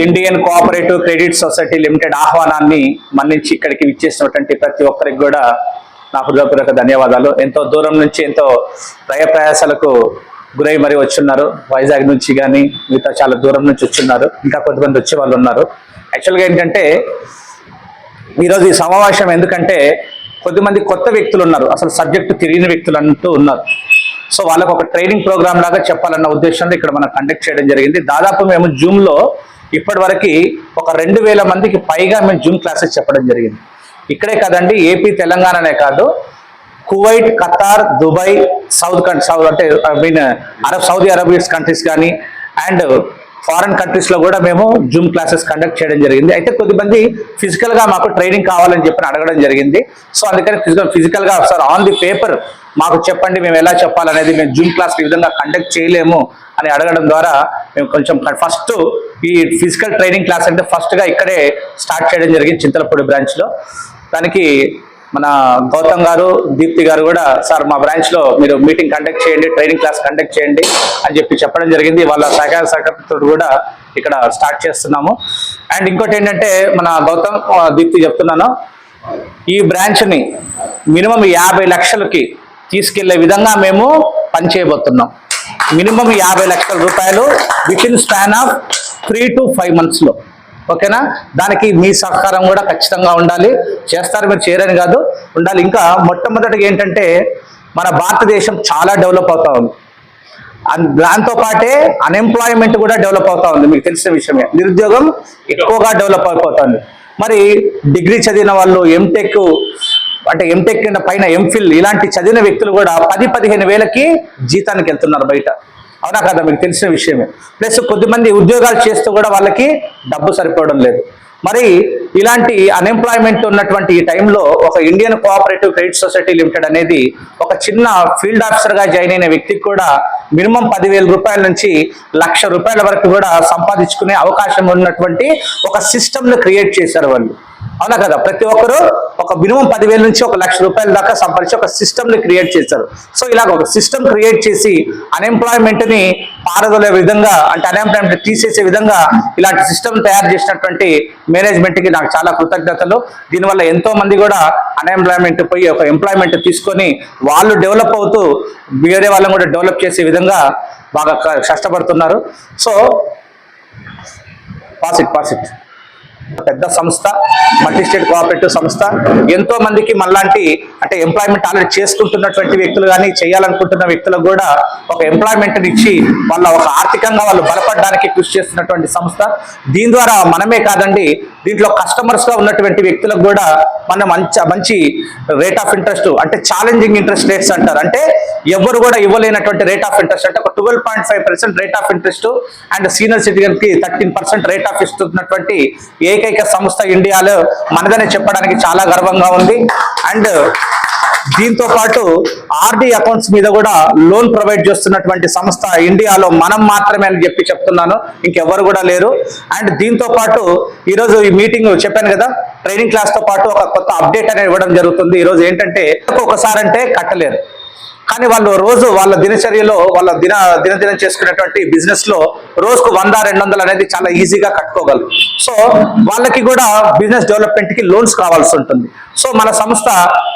Indian cooperative credit society limited ఆహ్వానాన్ని మన్నించి ఇక్కడికి విచ్చేసినటువంటి ప్రతి ఒక్కరికి కూడా నా హృదయపూర్వక ధన్యవాదాలు. ఎంతో దూరం నుంచి ఎంతో ప్రయాసాలకు గురై మరి వచ్చున్నారు. వైజాగ్ నుంచి కానీ మిగతా చాలా దూరం నుంచి వచ్చున్నారు. ఇంకా కొంతమంది వచ్చే వాళ్ళు ఉన్నారు. యాక్చువల్గా ఏంటంటే ఈరోజు ఈ సమావేశం ఎందుకంటే కొద్దిమంది కొత్త వ్యక్తులు ఉన్నారు, అసలు సబ్జెక్టు తెలియని వ్యక్తులు అంటూ ఉన్నారు. సో వాళ్ళకు ఒక ట్రైనింగ్ ప్రోగ్రామ్ లాగా చెప్పాలన్న ఉద్దేశంలో ఇక్కడ మనం కండక్ట్ చేయడం జరిగింది. దాదాపు మేము జూమ్లో ఇప్పటి వరకు ఒక 2000 మందికి పైగా మేము జూమ్ క్లాసెస్ చెప్పడం జరిగింది. ఇక్కడే కాదండి, ఏపీ తెలంగాణనే కాదు, Kuwait, Qatar, Dubai, Saudi Arabia countries కానీ అండ్ ఫారెన్ కంట్రీస్లో కూడా మేము జూమ్ క్లాసెస్ కండక్ట్ చేయడం జరిగింది. అయితే కొద్దిమంది ఫిజికల్గా మాకు ట్రైనింగ్ కావాలని చెప్పి అడగడం జరిగింది. సో అందుకని ఫిజికల్గా సార్ ఆన్ ది పేపర్ మాకు చెప్పండి, మేము ఎలా చెప్పాలనేది, మేము జూమ్ క్లాస్ ఈ విధంగా కండక్ట్ చేయలేము అని అడగడం ద్వారా మేము కొంచెం ఫస్ట్ ఈ ఫిజికల్ ట్రైనింగ్ క్లాస్ అంటే ఫస్ట్గా ఇక్కడే స్టార్ట్ చేయడం జరిగింది చింతలపూడి బ్రాంచ్లో. దానికి మన గౌతమ్ గారు, దీప్తి గారు కూడా సార్ మా బ్రాంచ్లో మీరు మీటింగ్ కండక్ట్ చేయండి, ట్రైనింగ్ క్లాస్ కండక్ట్ చేయండి అని చెప్పి చెప్పడం జరిగింది. వాళ్ళ సహకారంతో కూడా ఇక్కడ స్టార్ట్ చేస్తున్నాము. అండ్ ఇంకోటి ఏంటంటే మన గౌతమ్, దీప్తి చెప్తున్నాను, ఈ బ్రాంచ్ని మినిమం 50 లక్షలకి తీసుకెళ్లే విధంగా మేము పనిచేయబోతున్నాం. మినిమం 50 లక్షల రూపాయలు with in span of 3 to 5 monthsలో. ఓకేనా? దానికి మీ సహకారం కూడా ఖచ్చితంగా ఉండాలి. చేస్తారు, మీరు చేయరని కాదు, ఉండాలి. ఇంకా మొట్టమొదటిగా ఏంటంటే మన భారతదేశం చాలా డెవలప్ అవుతా ఉంది. దాంతోపాటే అన్ఎంప్లాయ్మెంట్ కూడా డెవలప్ అవుతా ఉంది. మీకు తెలిసిన విషయమే, నిరుద్యోగం ఎక్కువగా డెవలప్ అయిపోతుంది. మరి డిగ్రీ చదివిన వాళ్ళు, ఎంటెక్ పైన ఎంఫిల్ ఇలాంటి చదివిన వ్యక్తులు కూడా 10-15 వేలకి జీతానికి వెళ్తున్నారు బయట. అవునా కదా? మీకు తెలిసిన విషయమే. ప్లస్ కొద్దిమంది ఉద్యోగాలు చేస్తూ కూడా వాళ్ళకి డబ్బు సరిపోవడం లేదు. మరి ఇలాంటి అన్ఎంప్లాయ్మెంట్ ఉన్నటువంటి ఈ టైంలో ఒక Indian cooperative credit society limited అనేది ఒక చిన్న ఫీల్డ్ ఆఫీసర్గా జాయిన్ అయిన వ్యక్తికి కూడా మినిమం 10,000 రూపాయల నుంచి 1,00,000 రూపాయల వరకు కూడా సంపాదించుకునే అవకాశం ఉన్నటువంటి ఒక సిస్టమ్ను క్రియేట్ చేశారు వాళ్ళు. అవునా కదా? ప్రతి ఒక్కరు ఒక మినిమం 10,000 నుంచి 1,00,000 రూపాయల దాకా సంపాదించి ఒక సిస్టమ్ని క్రియేట్ చేశారు. సో ఇలాగ ఒక సిస్టమ్ క్రియేట్ చేసి అన్ఎంప్లాయ్మెంట్ని పారదోలే విధంగా, అంటే అన్ఎంప్లాయ్మెంట్ తీసేసే విధంగా ఇలాంటి సిస్టమ్ తయారు చేసినటువంటి మేనేజ్మెంట్కి నాకు చాలా కృతజ్ఞతలు. దీనివల్ల ఎంతో మంది కూడా అన్ఎంప్లాయ్మెంట్ పోయి ఒక ఎంప్లాయ్మెంట్ తీసుకొని వాళ్ళు డెవలప్ అవుతూ వేరే వాళ్ళని కూడా డెవలప్ చేసే విధంగా బాగా కష్టపడుతున్నారు. సో పాసిట్ పెద్ద సంస్థ, మల్టీ స్టేట్ కోఆపరేటివ్ సంస్థ. ఎంతో మందికి మనలాంటి అంటే ఎంప్లాయ్మెంట్ ఆల్రెడీ చేసుకుంటున్నటువంటి వ్యక్తులు కానీ చేయాలనుకుంటున్న వ్యక్తులకు కూడా ఒక ఎంప్లాయ్మెంట్ని ఇచ్చి వాళ్ళ ఒక ఆర్థికంగా వాళ్ళు బలపడడానికి కృషి చేస్తున్నటువంటి సంస్థ. దీని ద్వారా మనమే కాదండి, దీంట్లో కస్టమర్స్గా ఉన్నటువంటి వ్యక్తులకు కూడా మనం మంచి రేట్ ఆఫ్ ఇంట్రెస్ట్, అంటే ఛాలెంజింగ్ ఇంట్రెస్ట్ రేట్స్ అంటారు, అంటే ఎవరు కూడా ఇవ్వలేనటువంటి రేట్ ఆఫ్ ఇంట్రెస్ట్, అంటే ఒక 12.5% rate of interest and senior సిటిజన్కి 13% రేట్ ఆఫ్ ఇస్తున్నటువంటి ఏకైక సంస్థ ఇండియాలో మనదనే చెప్పడానికి చాలా గర్వంగా ఉంది. అండ్ దీంతో పాటు ఆర్డి అకౌంట్స్ మీద కూడా లోన్ ప్రొవైడ్ చేస్తున్నటువంటి సంస్థ ఇండియాలో మనం మాత్రమే అని చెప్పి చెప్తున్నాను, ఇంకెవరు కూడా లేరు. అండ్ దీంతో పాటు ఈరోజు ఈ మీటింగ్ చెప్పాను కదా, ట్రైనింగ్ క్లాస్ తో పాటు ఒక కొత్త అప్డేట్ అనేది ఇవ్వడం జరుగుతుంది. ఈరోజు ఏంటంటే ఒకసారి అంటే కట్టలేరు, కానీ వాళ్ళు రోజు వాళ్ళ దినచర్యలో వాళ్ళ దినదినం చేసుకునేటువంటి బిజినెస్ లో రోజుకు 100-200 అనేది చాలా ఈజీగా కట్టుకోగలరు. సో వాళ్ళకి కూడా బిజినెస్ డెవలప్మెంట్ కి లోన్స్ కావాల్సి ఉంటుంది. సో మన సంస్థ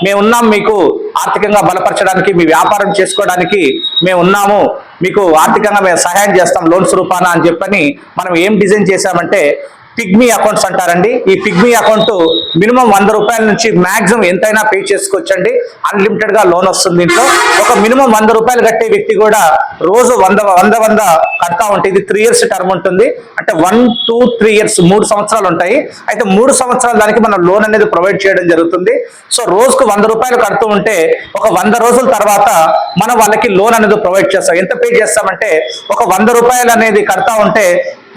మేమున్నాం, మీకు ఆర్థికంగా బలపరచడానికి, మీ వ్యాపారం చేసుకోవడానికి మేము ఉన్నాము, మీకు ఆర్థికంగా మేము సహాయం చేస్తాం లోన్స్ రూపాన అని చెప్పని మనం ఏం డిజైన్ చేశామంటే పిగ్మీ అకౌంట్స్ అంటారండి. ఈ పిగ్మీ అకౌంట్ మినిమం 100 రూపాయల నుంచి మాక్సిమం ఎంతైనా పే చేసుకోవచ్చండి. అన్లిమిటెడ్ గా లోన్ వస్తుంది. దీంట్లో ఒక మినిమం 100 రూపాయలు కట్టే వ్యక్తి కూడా రోజు 100 కడతా ఉంటే ఇది 3 years టర్మ్ ఉంటుంది. అంటే 1, 2, 3 years 3 సంవత్సరాలు ఉంటాయి. అయితే 3 సంవత్సరాల దానికి మనం లోన్ అనేది ప్రొవైడ్ చేయడం జరుగుతుంది. సో రోజుకు 100 రూపాయలు కడుతూ ఉంటే ఒక 100 రోజుల తర్వాత మనం వాళ్ళకి లోన్ అనేది ప్రొవైడ్ చేస్తాం. ఎంత పే చేస్తామంటే ఒక 100 రూపాయలు అనేది కడతా ఉంటే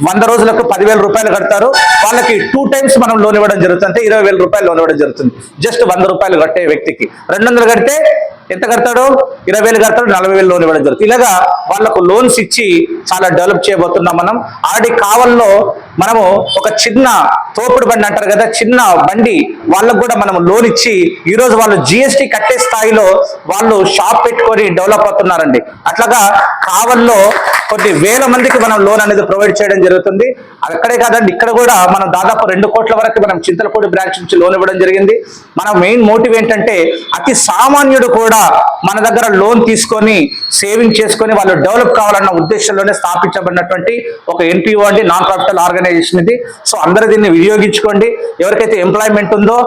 100 రోజులకు 10,000 రూపాయలు కడతారు. వాళ్ళకి 2 times మనం లోన్ ఇవ్వడం జరుగుతుంది. అంటే 20,000 రూపాయలు లోన్ ఇవ్వడం జరుగుతుంది. జస్ట్ 100 రూపాయలు కట్టే వ్యక్తికి 200 కడితే ఎంత కడతాడు? 20,000 కడతాడు, 40,000 లోన్ ఇవ్వడం జరుగుతుంది. ఇలాగా వాళ్ళకు లోన్స్ ఇచ్చి చాలా డెవలప్ చేయబోతున్నాం మనం. ఆల్రెడీ కావల్లో మనము ఒక చిన్న తోపుడు బండి అంటారు కదా, చిన్న బండి వాళ్ళకు కూడా మనం లోన్ ఇచ్చి ఈరోజు వాళ్ళు జిఎస్టీ కట్టే స్థాయిలో వాళ్ళు షాప్ పెట్టుకొని డెవలప్ అవుతున్నారండి. అట్లాగా కావల్లో కొన్ని వేల మందికి మనం లోన్ అనేది ప్రొవైడ్ చేయడం జరుగుతుంది. అక్కడే కాదండి, ఇక్కడ కూడా మనం దాదాపు 2 కోట్ల వరకు మనం చింతలపూడి బ్రాంచ్ నుంచి లోన్ ఇవ్వడం జరిగింది. మన మెయిన్ మోటివ్ ఏంటంటే అతి సామాన్యుడు కూడా మన దగ్గర లోన్ తీసుకొని సేవింగ్ చేసుకొని వాళ్ళు డెవలప్ కావాలన్న ఉద్దేశంలోనే స్థాపించబడినటువంటి ఒక ఎన్పిఓ అండి, నాన్ ప్రాఫిటల్ ఆర్గనైజేషన్ ఇది. సో అందరూ దీన్ని వినియోగించుకోండి. ఎవరికైతే ఎంప్లాయ్మెంట్ ఉందో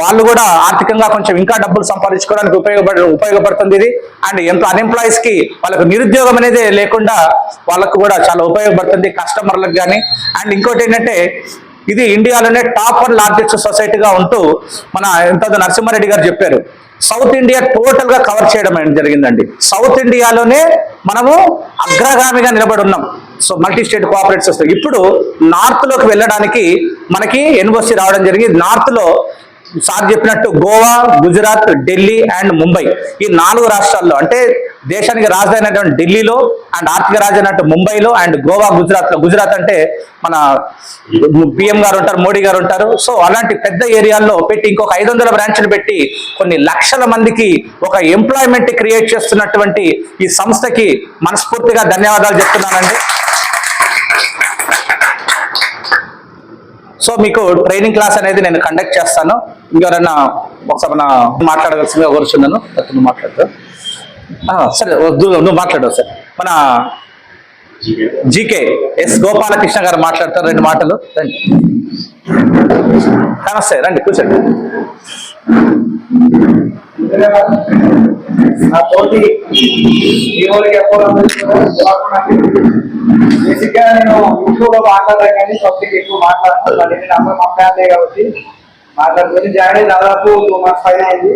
వాళ్ళు కూడా ఆర్థికంగా కొంచెం ఇంకా డబ్బులు సంపాదించుకోవడానికి ఉపయోగపడుతుంది ఇది. అండ్ అన్ఎంప్లాయీస్ కి వాళ్ళకు నిరుద్యోగం అనేది లేకుండా వాళ్ళకు కూడా చాలా ఉపయోగపడుతుంది, కస్టమర్లకు కానీ. అండ్ ఇంకోటి ఏంటంటే ఇది ఇండియాలోనే టాప్ 1 లార్జెస్ట్ సొసైటీగా ఉంటూ మన నరసింహారెడ్డి గారు చెప్పారు, సౌత్ ఇండియా టోటల్ గా కవర్ చేయడం జరిగిందండి. సౌత్ ఇండియాలోనే మనము అగ్రగామిగా నిలబడి ఉన్నాం. సో మల్టీ స్టేట్ కోఆపరేటివ్స్ వస్తాయి. ఇప్పుడు నార్త్ లోకి వెళ్ళడానికి మనకి ఎన్ఓసి రావడం జరిగింది. నార్త్ లో సార్ చెప్పినట్టు గోవా, గుజరాత్, ఢిల్లీ అండ్ ముంబై, ఈ 4 రాష్ట్రాల్లో అంటే దేశానికి రాజధాని అయినటువంటి ఢిల్లీలో అండ్ ఆర్థిక రాజధాని అంటే ముంబైలో అండ్ గోవా, గుజరాత్లో. గుజరాత్ అంటే మన పిఎం గారు ఉంటారు, మోడీ గారు ఉంటారు. సో అలాంటి పెద్ద ఏరియాల్లో పెట్టి ఇంకొక 500 బ్రాంచ్లు పెట్టి కొన్ని లక్షల మందికి ఒక ఎంప్లాయ్మెంట్ క్రియేట్ చేస్తున్నటువంటి ఈ సంస్థకి మనస్ఫూర్తిగా ధన్యవాదాలు చెప్తున్నానండి. సో మీకు ట్రైనింగ్ క్లాస్ అనేది నేను కండక్ట్ చేస్తాను. ఇంకెవరైనా ఒకసారి మాట్లాడవలసిందిగా కోరుచున్నాను. నువ్వు మాట్లాడతావు? సరే, నువ్వు మాట్లాడవు సార్. మన జీకే ఎస్ గోపాలకృష్ణ గారు మాట్లాడతారు, 2 మాటలు. రండి, నమస్తే, రండి కూర్చోండి. బేసిక్ గా నేను ఎక్కువగా మాట్లాడతాను కానీ పబ్లిక్ ఎక్కువ మాట్లాడుతున్నాను. మా ఫ్యామిలీ కాబట్టి మాట్లాడుతుంది. జాయిన్ అయ్యి దాదాపు 2 months పైన అయింది.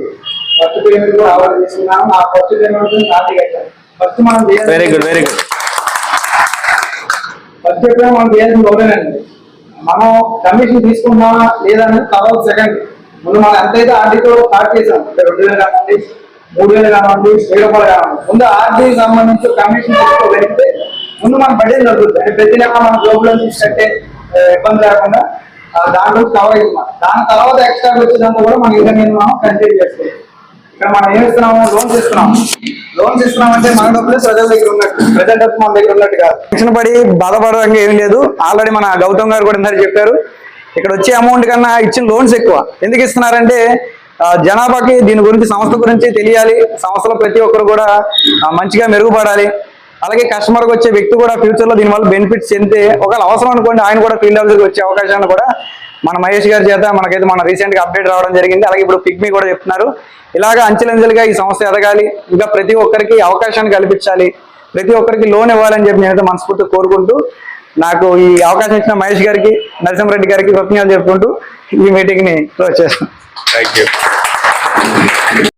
ఫస్ట్ పేమెంట్ కూడా ఆర్డర్ చేసుకున్నాను. ఆ ఫస్ట్ పేమెంట్ నాటి కట్టాను. ఫస్ట్ మనం వెరీ గుడ్ ఫస్ట్ ఎప్పుడైనా మనం చేయాల్సిన లోనేనండి. మనం కమిషన్ తీసుకున్నామా లేదా అనేది తర్వాత సెకండ్. ముందు మనం ఎంతైతే ఆర్డీతో స్టార్ట్ చేసాం, 2,000 కానివ్వండి, 3,000 కానివ్వండి, 1,000 రూపాయలు కానివ్వండి, ముందు ఆర్డీకి సంబంధించి కమిషన్ తీసుకోగలిగితే ముందు మనం బడ్జెట్ జరుగుతుంది. అంటే ప్రతి నెల మనం జోబులో తీసుకంటే ఇబ్బంది లేకుండా దాంట్లో కవర్ అయ్యింది. దాని తర్వాత ఎక్స్ట్రా వచ్చినందుకు కూడా మనం ఇంకా నేను మనం కంటిన్యూ చేస్తాం. ఇక్కడ మనం ఏమి ఇస్తున్నాము? లోన్స్ ఇస్తున్నాం అంటే మన డబ్బులే ప్రజల దగ్గర ఉన్నట్టు, ప్రజల డబ్బు మన దగ్గర ఉన్నట్టు కాదు. టెన్షన్ పడి బాధపడడం ఏం లేదు. ఆల్రెడీ మన గౌతమ్ గారు కూడా ఇందాక చెప్పారు, ఇక్కడ వచ్చే అమౌంట్ కన్నా ఇచ్చిన లోన్స్ ఎక్కువ. ఎందుకు ఇస్తున్నారంటే జనాభాకి దీని గురించి, సంస్థ గురించి తెలియాలి, సంస్థలో ప్రతి ఒక్కరు కూడా మంచిగా మెరుగుపడాలి. అలాగే కస్టమర్కి వచ్చే వ్యక్తి కూడా ఫ్యూచర్ లో దీనివల్ల బెనిఫిట్స్ చెందితే ఒకవేళ అవసరం అనుకోండి ఆయన కూడా ఫీల్డ్ ఆఫీసర్కి వచ్చే అవకాశాన్ని కూడా మన మహేష్ గారి చేత మనకైతే మన రీసెంట్ గా అప్డేట్ రావడం జరిగింది. అలాగే ఇప్పుడు పిగ్మీ కూడా చెప్తున్నారు, ఇలాగా అంచెలంచెలుగా ఈ సంస్థ ఎదగాలి, ఇంకా ప్రతి ఒక్కరికి అవకాశాన్ని కల్పించాలి, ప్రతి ఒక్కరికి లోన్ ఇవ్వాలని చెప్పి నేనైతే మనస్ఫూర్తిగా కోరుకుంటూ, నాకు ఈ అవకాశం ఇచ్చిన మహేష్ గారికి, నరసింహారెడ్డి గారికి కృతజ్ఞతలు చెప్పుకుంటూ ఈ మీటింగ్ ని క్లోజ్ చేస్తాను. Thank you.